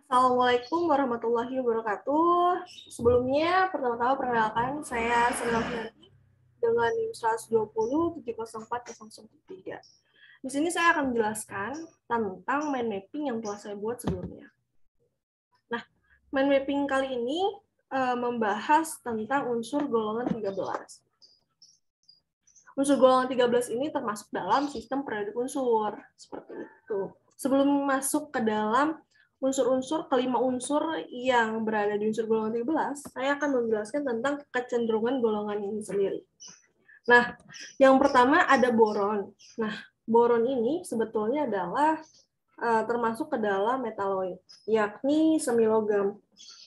Assalamualaikum warahmatullahi wabarakatuh. Sebelumnya, pertama-tama perkenalkan, saya Sri dengan NIM 120-704-013. Di sini saya akan menjelaskan tentang mind mapping yang telah saya buat sebelumnya. Nah, mind mapping kali ini membahas tentang unsur golongan 13. Unsur golongan 13 ini termasuk dalam sistem periodik unsur. Seperti itu. Sebelum masuk ke dalam unsur-unsur, kelima unsur yang berada di unsur golongan 13, saya akan menjelaskan tentang kecenderungan golongan ini sendiri. Nah, yang pertama ada boron. Nah, boron ini sebetulnya adalah termasuk ke dalam metaloid, yakni semi logam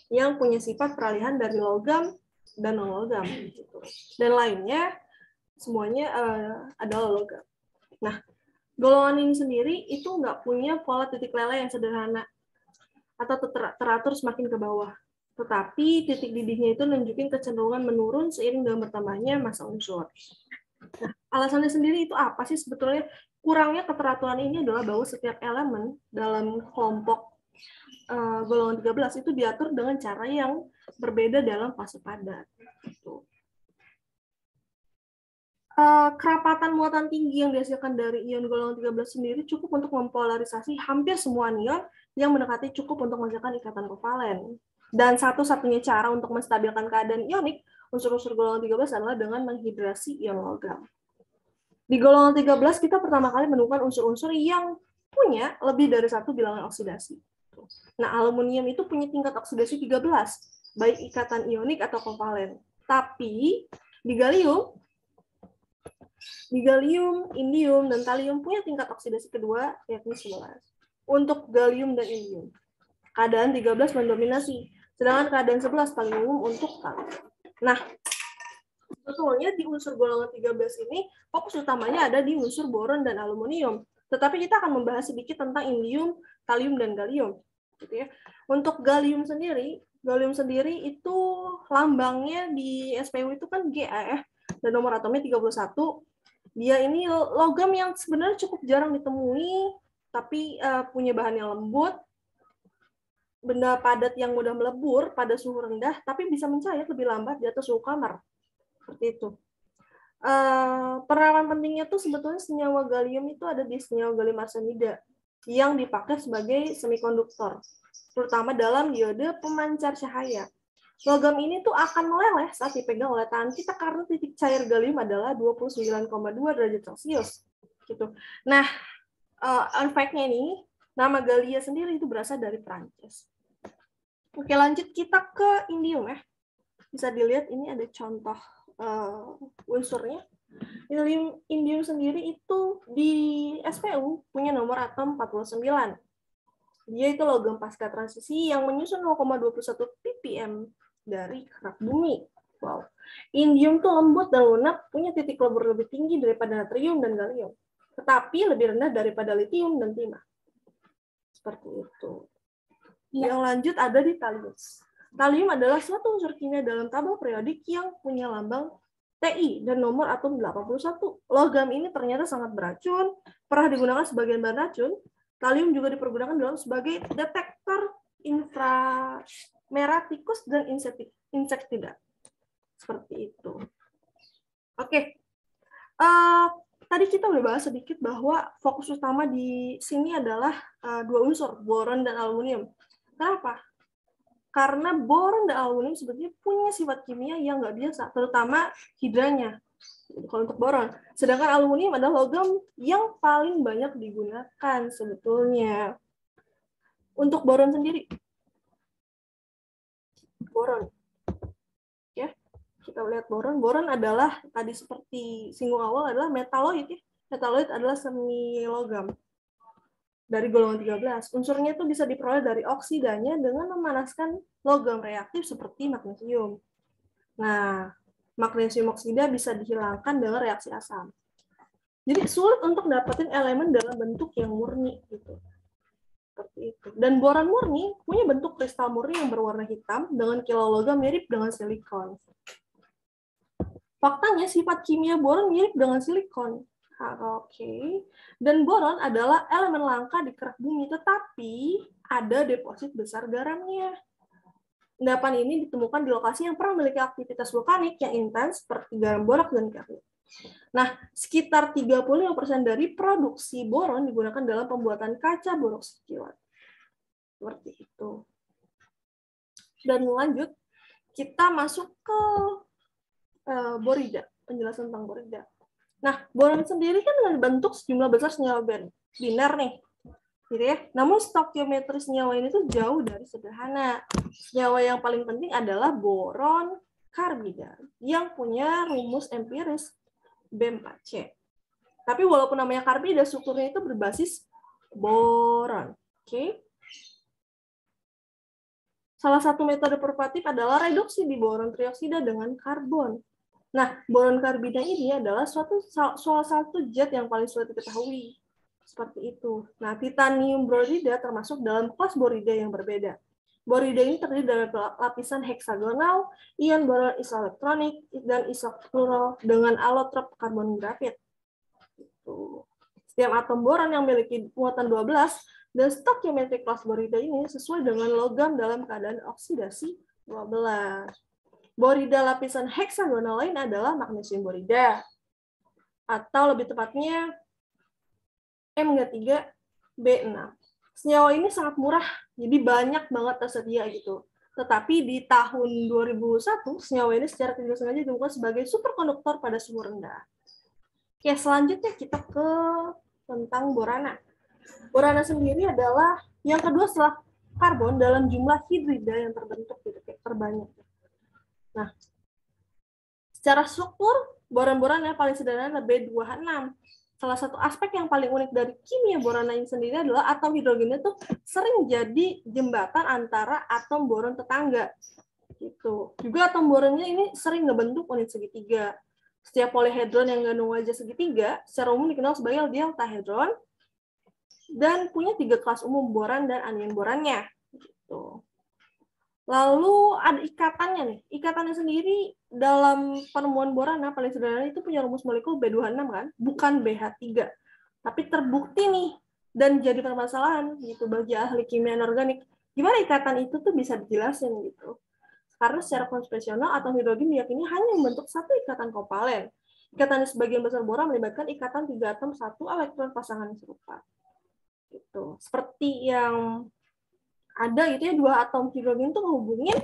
yang punya sifat peralihan dari logam dan non-logam. Gitu. Dan lainnya, semuanya adalah logam. Nah, golongan ini sendiri itu nggak punya pola titik lele yang sederhana atau teratur semakin ke bawah. Tetapi titik didihnya itu nunjukin kecenderungan menurun seiring dengan bertambahnya massa unsur. Nah, alasannya sendiri itu apa sih sebetulnya? Kurangnya keteraturan ini adalah bahwa setiap elemen dalam kelompok golongan 13 itu diatur dengan cara yang berbeda dalam fase padat. Gitu. Kerapatan muatan tinggi yang dihasilkan dari ion golongan 13 sendiri cukup untuk mempolarisasi hampir semua anion yang mendekati cukup untuk menghasilkan ikatan kovalen. Dan satu-satunya cara untuk menstabilkan keadaan ionik unsur-unsur golongan 13 adalah dengan menghidrasi ion logam. Di golongan 13 kita pertama kali menemukan unsur-unsur yang punya lebih dari satu bilangan oksidasi. Nah, aluminium itu punya tingkat oksidasi 13, baik ikatan ionik atau kovalen. Tapi di galium, indium, dan talium punya tingkat oksidasi kedua, yakni 11. Untuk galium dan indium, keadaan 13 mendominasi, sedangkan keadaan 11 paling umum untuk talium. Nah, sebetulnya di unsur golongan 13 ini, fokus utamanya ada di unsur boron dan aluminium. Tetapi kita akan membahas sedikit tentang indium, talium, dan galium. Gitu ya. Untuk galium sendiri itu lambangnya di SPU itu kan Ga, dan nomor atomnya 31. Dia ini logam yang sebenarnya cukup jarang ditemui, tapi punya bahan yang lembut, benda padat yang mudah melebur pada suhu rendah, tapi bisa mencair lebih lambat di atas suhu kamar. Seperti itu. Peranan pentingnya tuh sebetulnya senyawa galium itu ada di senyawa galium arsenida yang dipakai sebagai semikonduktor, terutama dalam diode pemancar cahaya. Logam ini tuh akan meleleh saat dipegang oleh tangan kita karena titik cair galium adalah 29,2 derajat Celcius. Gitu. Nah, fact-nya ini, nama Galia sendiri itu berasal dari Prancis. Oke, lanjut kita ke indium ya. Bisa dilihat ini ada contoh unsurnya. Indium sendiri itu di SPU punya nomor atom 49. Dia itu logam pasca transisi yang menyusun 0,21 ppm dari kerak bumi. Wow. Indium tuh lembut dan lunak, punya titik lebur lebih tinggi daripada natrium dan galium, tetapi lebih rendah daripada litium dan timah. Seperti itu. Yang lanjut ada di talium. Talium adalah suatu unsur kimia dalam tabel periodik yang punya lambang Ti dan nomor atom 81. Logam ini ternyata sangat beracun, pernah digunakan sebagai bahan racun. Talium juga dipergunakan dalam sebagai detektor inframerah tikus dan insektida. Seperti itu. Oke. Tadi kita udah bahas sedikit bahwa fokus utama di sini adalah dua unsur, boron dan aluminium. Kenapa? Karena boron dan aluminium sebetulnya punya sifat kimia yang nggak biasa, terutama hidranya. Kalau untuk boron. Sedangkan aluminium adalah logam yang paling banyak digunakan sebetulnya. Untuk boron sendiri. Boron. Ya, kita lihat boron. Boron adalah, tadi seperti singgung awal, adalah metaloid. Ya. Metaloid adalah semi logam dari golongan 13. Unsurnya itu bisa diperoleh dari oksidanya dengan memanaskan logam reaktif seperti magnesium. Nah, magnesium oksida bisa dihilangkan dengan reaksi asam. Jadi sulit untuk dapetin elemen dalam bentuk yang murni gitu. Seperti itu. Dan boron murni punya bentuk kristal murni yang berwarna hitam dengan kilologam mirip dengan silikon. Faktanya sifat kimia boron mirip dengan silikon. Oke. Dan boron adalah elemen langka di kerak bumi, tetapi ada deposit besar garamnya. Endapan ini ditemukan di lokasi yang pernah memiliki aktivitas vulkanik yang intens seperti garam borak dan karbon. Nah, sekitar 35% dari produksi boron digunakan dalam pembuatan kaca boroksit kilat. Seperti itu. Dan lanjut, kita masuk ke borida, penjelasan tentang borida. Nah, boron sendiri kan dengan bentuk sejumlah besar senyawa biner nih. Gitu ya. Namun stokiometri senyawa ini tuh jauh dari sederhana. Senyawa yang paling penting adalah boron karbida yang punya rumus empiris B4C. Tapi walaupun namanya karbida, strukturnya itu berbasis boron. Oke. Salah satu metode purgatif adalah reduksi di boron trioksida dengan karbon. Nah, boron karbida ini adalah salah satu zat yang paling sulit diketahui. Seperti itu. Nah, titanium borida termasuk dalam kelas borida yang berbeda. Borida ini terdiri dari lapisan heksagonal, ion boron isoelektronik, dan isofluorol dengan alotrop karbon grafit. Setiap atom boron yang memiliki muatan 12 dan stokiometri kelas borida ini sesuai dengan logam dalam keadaan oksidasi 12. Borida lapisan heksagonal lain adalah magnesium borida, atau lebih tepatnya M3B6. Senyawa ini sangat murah, jadi banyak banget tersedia gitu. Tetapi di tahun 2001, senyawa ini secara tidak sengaja ditemukan sebagai superkonduktor pada suhu rendah. Oke, selanjutnya kita ke tentang borana. Borana sendiri adalah yang kedua setelah karbon dalam jumlah hidrida yang terbentuk gitu, terbanyak. Nah, secara struktur, boron-boran yang paling sederhana B2H6. Salah satu aspek yang paling unik dari kimia borana ini sendiri adalah atom hidrogennya tuh sering jadi jembatan antara atom boron tetangga. Gitu. Juga atom boronnya ini sering ngebentuk unit segitiga. Setiap polyhedron yang mengandung wajah segitiga secara umum dikenal sebagai deltahedron dan punya 3 kelas umum, boran dan anion borannya. Gitu. Lalu ada ikatannya nih. Ikatannya sendiri dalam penemuan borana paling sederhana itu punya rumus molekul B2H6 kan, bukan BH3. Tapi terbukti nih dan jadi permasalahan gitu bagi ahli kimia anorganik. Gimana ikatan itu tuh bisa dijelasin gitu. Karena secara konvensional atom hidrogen diyakini hanya membentuk satu ikatan kovalen. Ikatan sebagian besar boron melibatkan ikatan 3 atom 1 elektron pasangan serupa. Gitu. Seperti yang ada gitu ya, 2 atom hidrogen itu menghubungin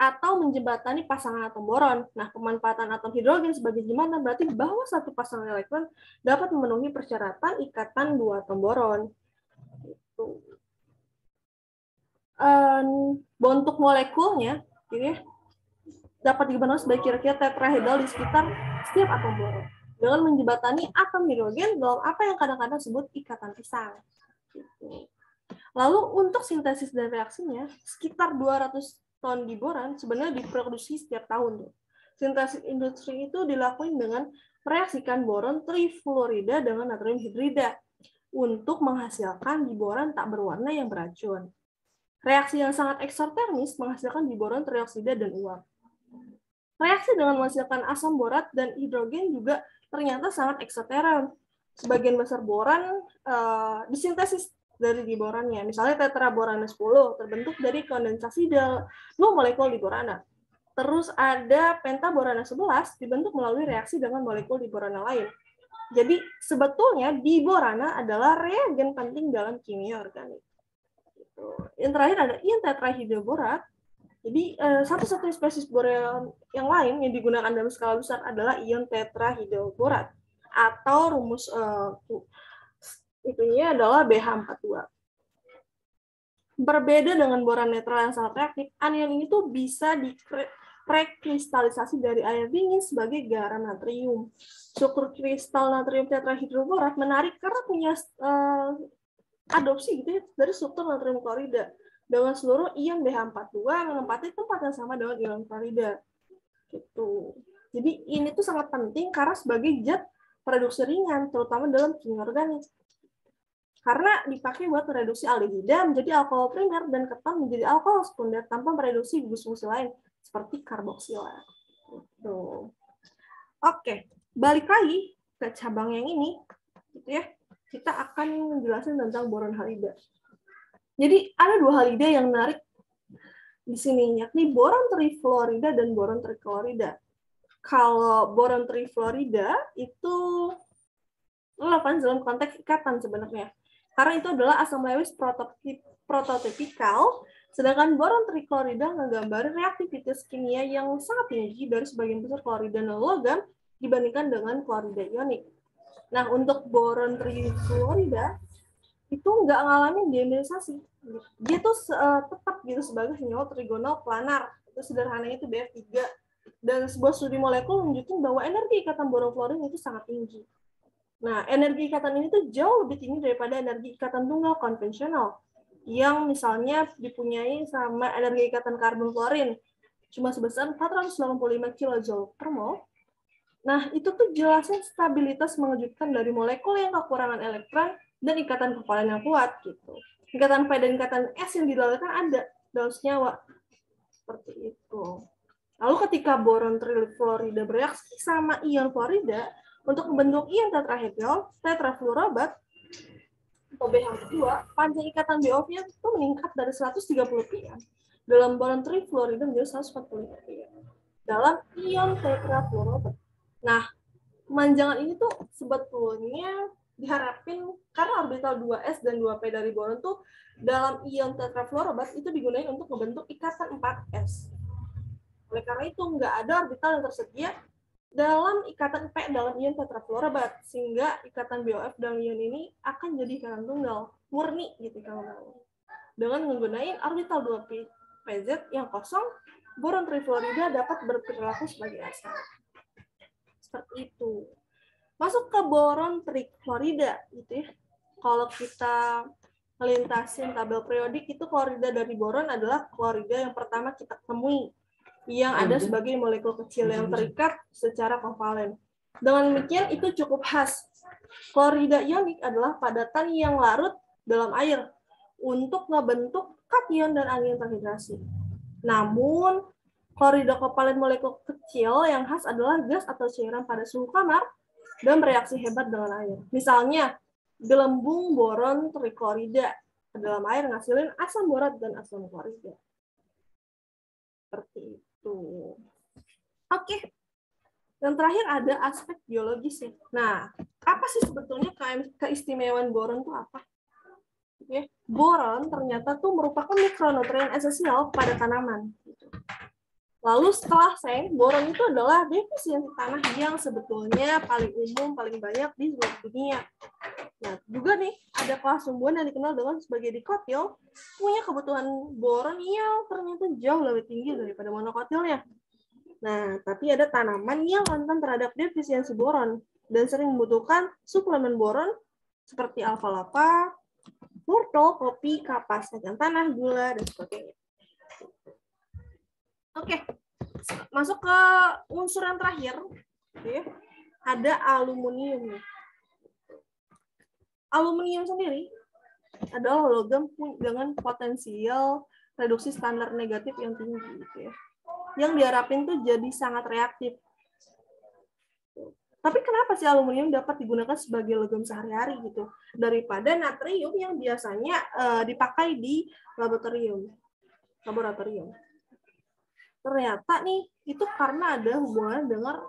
atau menjembatani pasangan atom boron. Nah, pemanfaatan atom hidrogen sebagai jembatan berarti bahwa satu pasangan elektron dapat memenuhi persyaratan ikatan 2 atom boron. Gitu. Bentuk molekulnya gitu ya, dapat dibentuk sebagai kira-kira tetrahedral di sekitar setiap atom boron dengan menjembatani atom hidrogen dalam apa yang kadang-kadang disebut ikatan pisang. Gitu. Lalu untuk sintesis dan reaksinya, sekitar 200 ton di boron sebenarnya diproduksi setiap tahun. Sintesis industri itu dilakukan dengan mereaksikan boron trifluorida dengan natrium hidrida untuk menghasilkan diboron tak berwarna yang beracun. Reaksi yang sangat eksotermis menghasilkan diboron trioksida dan uap. Reaksi dengan menghasilkan asam borat dan hidrogen juga ternyata sangat eksoterm. Sebagian besar boron disintesis dari diborannya. Misalnya tetraborana 10 terbentuk dari kondensasi 2 molekul diborana. Terus ada pentaborana 11 dibentuk melalui reaksi dengan molekul diborana lain. Jadi sebetulnya diborana adalah reagen penting dalam kimia organik. Yang terakhir ada ion tetrahidroborat. Jadi satu-satunya spesies boron yang lain yang digunakan dalam skala besar adalah ion tetrahidroborat atau rumus itunya adalah BH42. Berbeda dengan boron netral yang sangat reaktif, anion ini tuh bisa dikristalisasi dari air dingin sebagai garam natrium. Struktur kristal natrium tetrahidroborat menarik karena punya adopsi gitu ya, dari struktur natrium klorida dengan seluruh ion BH42 menempati tempat yang sama dengan ion klorida. Gitu. Jadi ini tuh sangat penting karena sebagai zat produksi ringan, terutama dalam kimia organik. Karena dipakai buat mereduksi aldehida menjadi alkohol primer dan keton menjadi alkohol sekunder tanpa mereduksi gugus fungsi lain seperti karboksila. Gitu. Oke, balik lagi ke cabang yang ini. gitu ya. Kita akan menjelaskan tentang boron halida. Jadi ada dua halida yang menarik di sini, yakni boron trifluorida dan boron triklorida. Kalau boron trifluorida itu relevan dalam konteks ikatan sebenarnya, karena itu adalah asam lewis prototipikal, sedangkan boron triklorida menggambarkan reaktivitas kimia yang sangat tinggi dari sebagian besar klorida non logam dibandingkan dengan klorida ionik. Nah, untuk boron trifluorida itu nggak ngalamin deionisasi. Dia tuh tetap gitu sebagai senyawa trigonal planar. Itu sederhananya itu BF3. Dan sebuah studi molekul menunjukkan bahwa energi ikatan boron fluorin itu sangat tinggi. Nah, energi ikatan ini tuh jauh lebih tinggi daripada energi ikatan tunggal konvensional yang misalnya dipunyai sama energi ikatan karbon fluorin cuma sebesar 485 kJ per mol. Nah, itu tuh jelasnya stabilitas mengejutkan dari molekul yang kekurangan elektron dan ikatan kekovalent yang kuat gitu. Ikatan P dan ikatan S yang didalilkan ada dalam senyawa. Seperti itu. Lalu ketika boron trifluorida bereaksi sama ion fluorida untuk membentuk ion tetrahedral, tetrafluorobat atau BH2, panjang ikatan BO-nya itu meningkat dari 130 pi dalam boron trifluorida menjadi 145 pi dalam ion tetrafluorobat. Nah, pemanjangan ini tuh sebetulnya diharapin karena orbital 2s dan 2p dari boron tuh dalam ion tetrafluorobat itu digunakan untuk membentuk ikatan 4s. Oleh karena itu nggak ada orbital yang tersedia dalam ikatan P dalam ion tetrafluorobat, sehingga ikatan BOF dalam ion ini akan jadi ikatan tunggal murni gitu kalau mau. Dengan menggunakan orbital 2p PZ yang kosong, boron trifluorida dapat berperilaku sebagai asam. Seperti itu. Masuk ke boron triklorida gitu ya. Kalau kita melintasin tabel periodik, itu klorida dari boron adalah klorida yang pertama kita temui, yang ada sebagai molekul kecil yang terikat secara kovalen. Dengan demikian itu cukup khas. Klorida ionik adalah padatan yang larut dalam air untuk membentuk kation dan anion terhidrasi. Namun klorida kovalen molekul kecil yang khas adalah gas atau cairan pada suhu kamar dan bereaksi hebat dengan air. Misalnya, gelembung boron triklorida dalam air ngasilin asam borat dan asam klorida. Seperti itu. Oke. Yang terakhir ada aspek biologis ya. Nah, apa sih sebetulnya keistimewaan boron itu apa? Oke. Boron ternyata tuh merupakan mikronutrien esensial pada tanaman. Lalu setelah seng, boron itu adalah defisiensi tanah yang sebetulnya paling umum, paling banyak di seluruh dunia. Nah, juga nih, ada kelas tumbuhan yang dikenal dengan sebagai dikotil, punya kebutuhan boron yang ternyata jauh lebih tinggi daripada monokotilnya. Nah, tapi ada tanaman yang rentan terhadap defisiensi boron dan sering membutuhkan suplemen boron seperti alfalfa, wortel, kopi, kapas, kacang tanah, gula, dan sebagainya. Oke, masuk ke unsur yang terakhir. Oke. Ada aluminium. Aluminium sendiri adalah logam dengan potensial reduksi standar negatif yang tinggi, gitu ya. Yang diharapin tuh jadi sangat reaktif. Tapi kenapa sih aluminium dapat digunakan sebagai logam sehari-hari gitu, daripada natrium yang biasanya dipakai di laboratorium? Ternyata nih itu karena ada hubungan dengan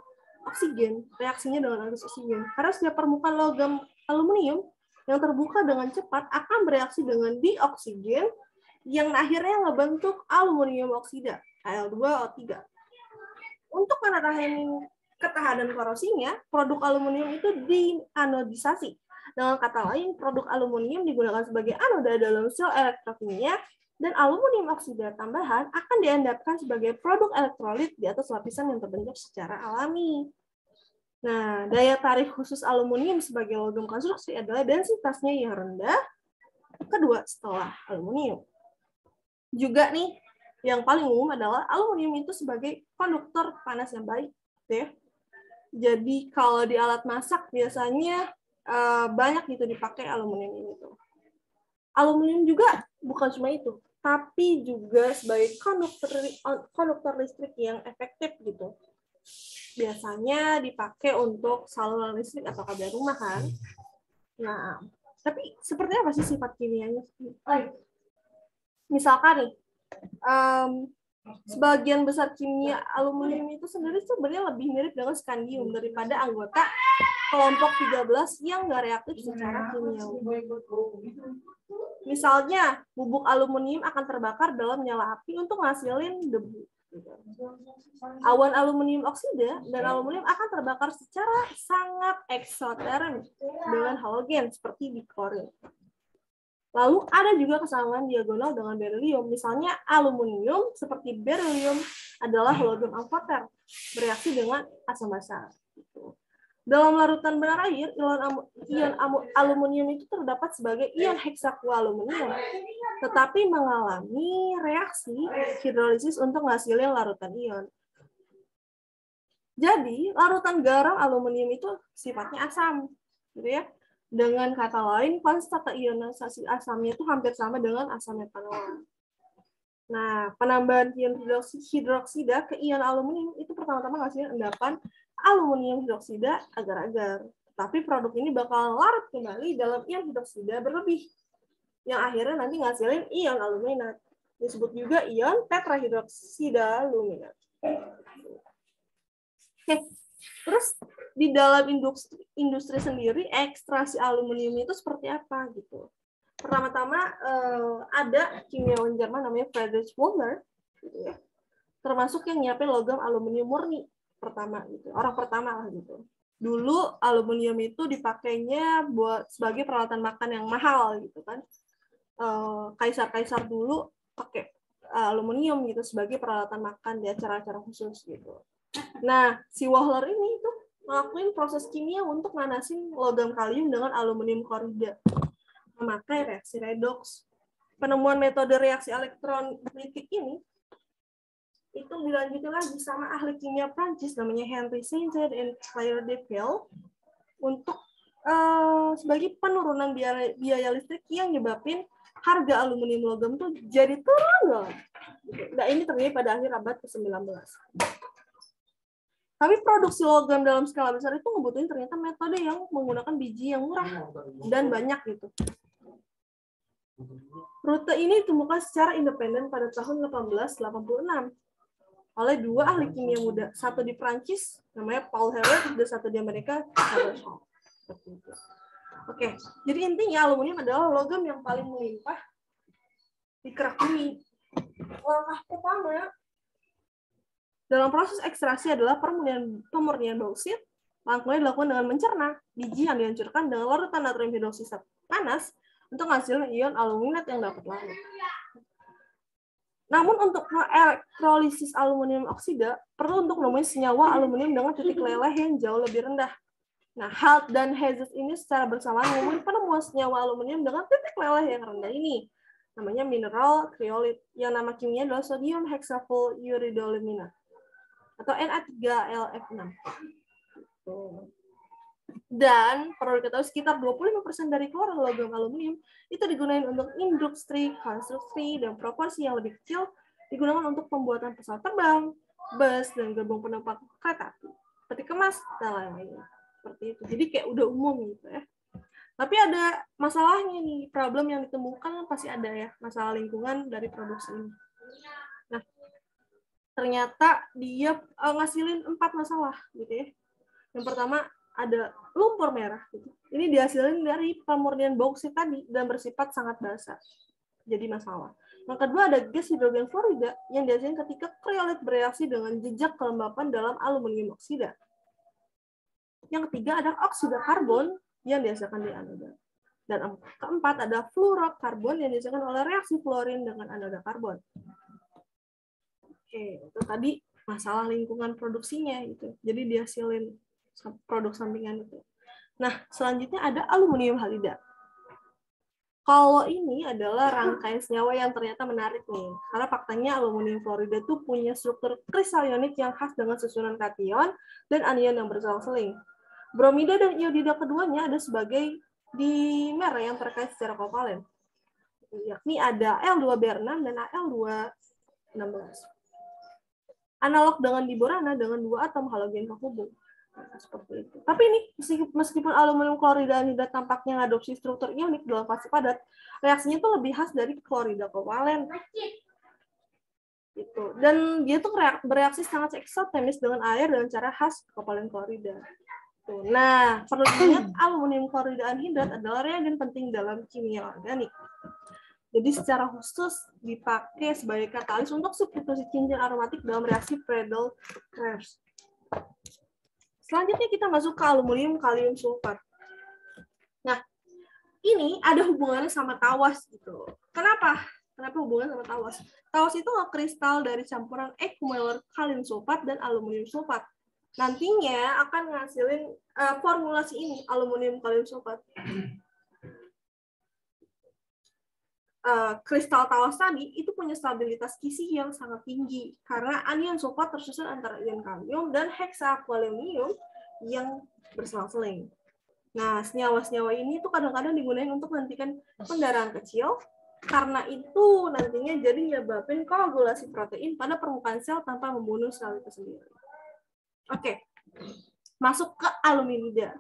oksigen, reaksinya dengan arus oksigen. Karena setiap permukaan logam aluminium yang terbuka dengan cepat akan bereaksi dengan dioksigen yang akhirnya membentuk aluminium oksida, Al2O3. Untuk menatakan ketahanan korosinya, produk aluminium itu dianodisasi. Dengan kata lain, produk aluminium digunakan sebagai anoda dalam sel elektrokimia, dan aluminium oksida tambahan akan diendapkan sebagai produk elektrolit di atas lapisan yang terbentuk secara alami. Nah, daya tarik khusus aluminium sebagai logam konstruksi adalah densitasnya yang rendah, kedua setelah aluminium. Juga nih, yang paling umum adalah aluminium itu sebagai konduktor panas yang baik. Ya. Jadi kalau di alat masak biasanya banyak gitu dipakai aluminium ini tuh. Aluminium juga bukan cuma itu, tapi juga sebagai konduktor listrik yang efektif gitu. Biasanya dipakai untuk saluran listrik atau kabel rumah kan. Nah, tapi seperti apa sih sifat kimianya? Misalkan nih, sebagian besar kimia aluminium itu sendiri sebenarnya lebih mirip dengan skandium daripada anggota kelompok 13 yang nggak reaktif secara kimiawi. Misalnya, bubuk aluminium akan terbakar dalam nyala api untuk ngasilin debu. Awan aluminium oksida dan aluminium akan terbakar secara sangat eksotermik dengan halogen seperti di klorin. Lalu ada juga kesamaan diagonal dengan berilium. Misalnya aluminium seperti berilium adalah logam amfoter bereaksi dengan asam basa. Dalam larutan benar air, ion aluminium itu terdapat sebagai ion heksakualuminium, tetapi mengalami reaksi hidrolisis untuk menghasilkan larutan ion. Jadi, larutan garam aluminium itu sifatnya asam, gitu ya. Dengan kata lain, konstanta ionisasi asamnya itu hampir sama dengan asam metanol. Nah, penambahan ion hidroksida ke ion aluminium itu pertama-tama menghasilkan endapan aluminium hidroksida agar-agar. Tapi produk ini bakal larut kembali dalam ion hidroksida berlebih, yang akhirnya nanti ngasilin ion aluminat. Disebut juga ion tetrahidroksida aluminat. Oke, terus di dalam industri sendiri ekstraksi aluminium itu seperti apa gitu? Pertama-tama ada kimiawan Jerman namanya Friedrich Wöhler, gitu ya, termasuk yang nyiapin logam aluminium murni pertama gitu, orang pertama lah gitu. Dulu aluminium itu dipakainya buat sebagai peralatan makan yang mahal gitu kan. Kaisar-kaisar dulu pakai aluminium gitu sebagai peralatan makan di acara-acara khusus gitu. Nah, si Wöhler ini tuh ngelakuin proses kimia untuk manasin logam kalium dengan aluminium klorida memakai reaksi redoks. Penemuan metode reaksi elektrolitik ini itu dilanjutkan lagi sama ahli kimia Prancis namanya Henri Saint-Jean dan Claire Deville untuk sebagai penurunan biaya listrik yang nyebabin harga aluminium logam tuh jadi turun. Nah, ini terjadi pada akhir abad ke-19. Tapi produksi logam dalam skala besar itu ngebutuhin ternyata metode yang menggunakan biji yang murah dan banyak gitu. Rute ini ditemukan secara independen pada tahun 1886 oleh dua ahli kimia muda, satu di Prancis namanya Paul Héroult dan satu di Amerika Herbert Hall. Oke, jadi intinya aluminium adalah logam yang paling melimpah di kerak bumi. Langkah pertama dalam proses ekstraksi adalah pemurnian bauksit. Langkahnya dilakukan dengan mencerna biji yang dihancurkan dengan larutan natrium hidroksida panas untuk menghasilkan ion aluminat yang dapat larut. Namun untuk elektrolisis aluminium oksida perlu untuk menemui senyawa aluminium dengan titik leleh yang jauh lebih rendah. Nah, Halt dan Hazes ini secara bersamaan menemukan penemuan senyawa aluminium dengan titik leleh yang rendah ini. Namanya mineral kriolit, yang nama kimianya adalah sodium hexafluoridaluminat atau Na3LF6. Dan perlu diketahui sekitar 25% dari keluaran logam aluminium itu digunakan untuk industri, konstruksi, dan proporsi yang lebih kecil digunakan untuk pembuatan pesawat terbang, bus, dan gerbong penumpang kereta api, peti kemas, dan lain-lainnya. Seperti itu. Jadi kayak udah umum gitu ya. Tapi ada masalahnya nih, problem yang ditemukan pasti ada ya, masalah lingkungan dari produksi ini. Nah, ternyata dia ngasilin 4 masalah gitu ya. Yang pertama ada lumpur merah. Gitu. Ini dihasilkan dari pemurnian bauksit tadi dan bersifat sangat basah. Jadi masalah. Yang kedua ada gas hidrogen fluorida yang dihasilkan ketika kriolit bereaksi dengan jejak kelembapan dalam aluminium oksida. Yang ketiga ada oksida karbon yang dihasilkan di anoda. Dan keempat ada fluorokarbon yang dihasilkan oleh reaksi fluorin dengan anoda karbon. Oke, itu tadi masalah lingkungan produksinya gitu. Jadi dihasilin produk sampingan itu. Nah, selanjutnya ada aluminium halida. Kalau ini adalah rangkaian senyawa yang ternyata menarik nih. Karena faktanya aluminium fluorida itu punya struktur kristal ionik yang khas dengan susunan kation dan anion yang berselang-seling. Bromida dan iodida keduanya ada sebagai dimer yang terkait secara kovalen. Yakni ada Al2Br6 dan Al216. Analog dengan diborana dengan 2 atom halogen kehubung. Seperti itu. Tapi ini meskipun aluminium klorida anhidrat tampaknya mengadopsi struktur ionik dalam fase padat, reaksinya itu lebih khas dari klorida kovalen. Gitu. Dan dia tuh bereaksi sangat eksotemis dengan air dengan cara khas kovalen klorida. Tuh. Nah, perlu diingat aluminium klorida anhidrat adalah reagen penting dalam kimia organik. Jadi secara khusus dipakai sebagai katalis untuk substitusi cincin aromatik dalam reaksi Friedel-Crafts. Selanjutnya kita masuk ke aluminium kalium sulfat. Nah, ini ada hubungannya sama tawas gitu. Kenapa? Kenapa hubungannya sama tawas? Tawas itu kristal dari campuran equimolar kalium sulfat dan aluminium sulfat. Nantinya akan ngasilin formulasi ini, aluminium kalium sulfat. Kristal tawas tadi itu punya stabilitas Kisi yang sangat tinggi karena anion sulfat tersusun antara ion kalium dan heksaqualuminium yang berselang-seling. Nah, senyawa-senyawa ini tuh kadang-kadang digunakan untuk menghentikan pendarahan kecil karena itu nantinya jadi nyebabin koagulasi protein pada permukaan sel tanpa membunuh sel itu sendiri. Oke, masuk ke aluminida.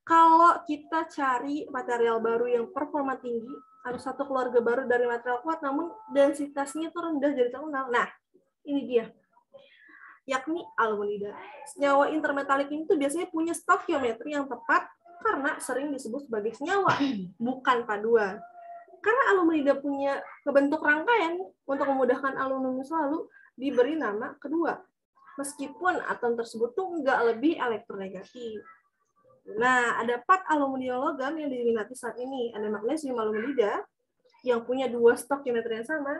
Kalau kita cari material baru yang performa tinggi, ada satu keluarga baru dari material kuat, namun densitasnya itu rendah jadi terkenal. Nah, ini dia, yakni aluminida. Senyawa intermetalik ini tuh biasanya punya stoikiometri yang tepat karena sering disebut sebagai senyawa, bukan paduan. Karena aluminida punya kebentuk rangkaian, untuk memudahkan aluminium selalu diberi nama kedua. Meskipun atom tersebut tuh nggak lebih elektronegatif. Nah, ada 4 aluminium logam yang diminati saat ini. Ada magnesium aluminida yang punya 2 stoikiometri yang sama.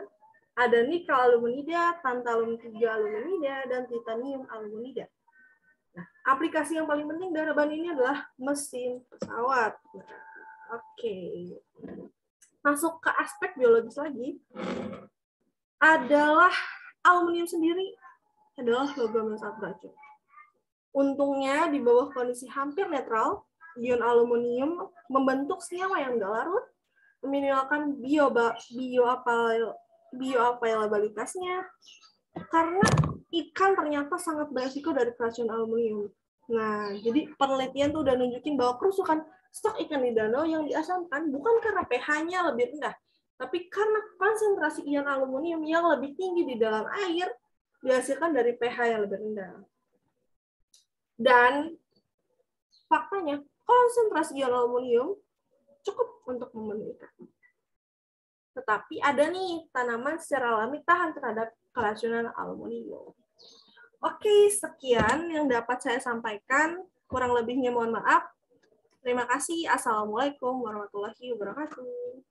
Ada nikel aluminida, tantalum 3 aluminida, dan titanium aluminida. Nah, aplikasi yang paling penting dari bahan ini adalah mesin pesawat. Nah, oke. Masuk ke aspek biologis lagi, adalah aluminium sendiri adalah logam yang sangat beracun. Untungnya, di bawah kondisi hampir netral, ion aluminium membentuk senyawa yang nggak larut, meminimalkan bioavailabilitasnya, karena ikan ternyata sangat beresiko dari keracunan aluminium. Nah, jadi penelitian tuh udah nunjukin bahwa kerusakan stok ikan di danau yang diasamkan bukan karena pH-nya lebih rendah, tapi karena konsentrasi ion aluminium yang lebih tinggi di dalam air dihasilkan dari pH yang lebih rendah. Dan faktanya, konsentrasi ion aluminium cukup untuk memenuhi ikan. Tetapi ada nih tanaman secara alami tahan terhadap keracunan aluminium. Oke, sekian yang dapat saya sampaikan. Kurang lebihnya mohon maaf. Terima kasih. Assalamualaikum warahmatullahi wabarakatuh.